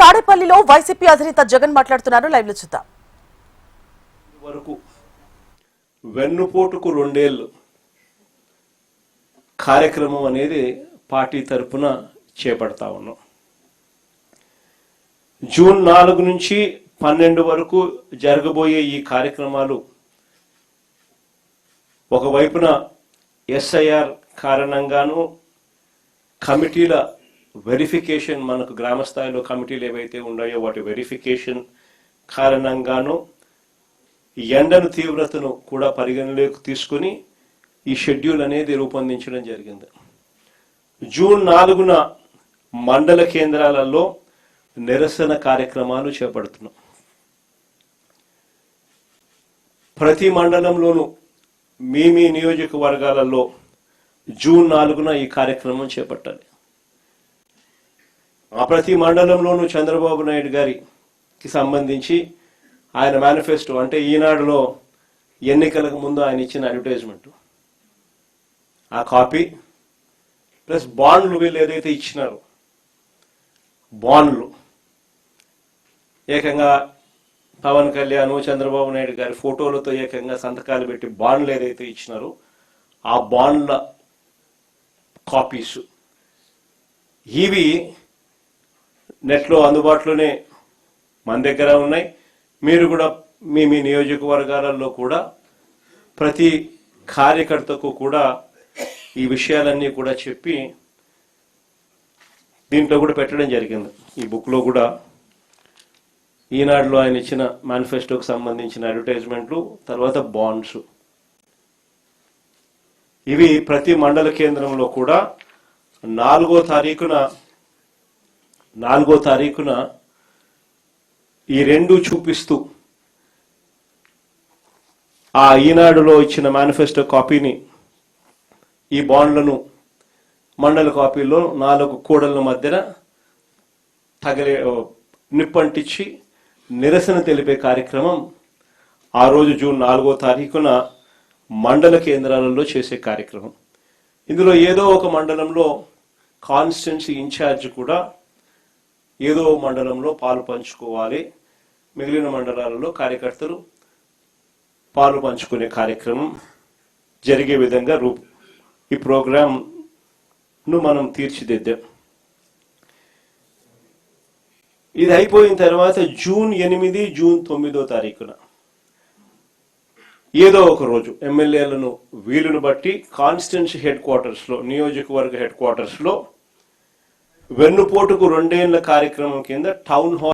తాడేపల్లిలో వైసీపీ అధినేత జగన్ మాట్లాడుతున్నారు. లైవ్ లో చూద్దాం. వరకు వెన్నుపోటుకు 2 ఏళ్లు కార్యక్రమం అనేది పార్టీ తరపున చేపడతా ఉన్నాం. జూన్ 4 నుంచి 12 వరకు జరగబోయే ఈ కార్యక్రమాలు ఒకవైపున SIR కారణంగాను కమిటీల వెరిఫికేషన్, మనకు గ్రామ స్థాయిలో కమిటీలు ఏవైతే ఉన్నాయో వాటి వెరిఫికేషన్ కారణంగాను ఎండను తీవ్రతను కూడా పరిగణలోకి తీసుకుని ఈ షెడ్యూల్ అనేది రూపొందించడం జరిగింది. జూన్ 4న మండల కేంద్రాలలో నిరసన కార్యక్రమాలు చేపడుతున్నాం. ప్రతి మండలంలోనూ మీ నియోజకవర్గాలలో జూన్ 4న ఈ కార్యక్రమం చేపట్టాలి. ఆ ప్రతి మండలంలోనూ చంద్రబాబు నాయుడు గారికి సంబంధించి ఆయన మేనిఫెస్టో, అంటే ఈనాడులో ఎన్నికలకు ముందు ఆయన ఇచ్చిన అడ్వర్టైజ్మెంట్, ఆ కాపీ ప్లస్ బాండ్లు వీళ్ళు ఏదైతే ఇచ్చినారో బాండ్లు, ఏకంగా పవన్ కళ్యాణ్ చంద్రబాబు నాయుడు గారి ఫోటోలతో ఏకంగా సంతకాలు పెట్టి బాండ్లు ఏదైతే ఇచ్చినారో ఆ బాండ్ల కాపీస్ ఇవి నెట్లో అందుబాటులోనే మన దగ్గర ఉన్నాయి. మీరు కూడా మీ నియోజకవర్గాలలో కూడా ప్రతి కార్యకర్తకు కూడా ఈ విషయాలన్నీ కూడా చెప్పి దీంట్లో కూడా పెట్టడం జరిగింది. ఈ బుక్లో కూడా ఈనాడులో ఆయన ఇచ్చిన మేనిఫెస్టోకి సంబంధించిన అడ్వర్టైజ్మెంట్లు, తర్వాత బాండ్స్, ఇవి ప్రతి మండల కేంద్రంలో కూడా 4వ తారీఖున ఈ రెండు చూపిస్తూ ఆ ఈనాడులో ఇచ్చిన మేనిఫెస్టో కాపీని, ఈ బాండ్లను మండల కాపీలో 4 కూడళ్ల మధ్యన నిప్పంటించి నిరసన తెలిపే కార్యక్రమం ఆ రోజు జూన్ 4వ తారీఖున మండల కేంద్రాలలో చేసే కార్యక్రమం. ఇందులో ఏదో ఒక మండలంలో కాన్స్టిట్యున్సీ ఇన్ఛార్జ్ కూడా ఏదో మండలంలో పాలు పంచుకోవాలి, మిగిలిన మండలాలలో కార్యకర్తలు పాలు పంచుకునే కార్యక్రమం జరిగే విధంగా ఈ ప్రోగ్రాంను మనం తీర్చిదిద్దాం. ఇది అయిపోయిన తర్వాత జూన్ 8, జూన్ 9వ తారీఖున ఏదో ఒక రోజు ఎమ్మెల్యేలను వీలును బట్టి కాన్స్టిట్యున్సీ హెడ్ క్వార్టర్స్లో, నియోజకవర్గ హెడ్ క్వార్టర్స్లో వెన్నుపోటుకు 2 ఏళ్ల కార్యక్రమం కింద టౌన్ హాల్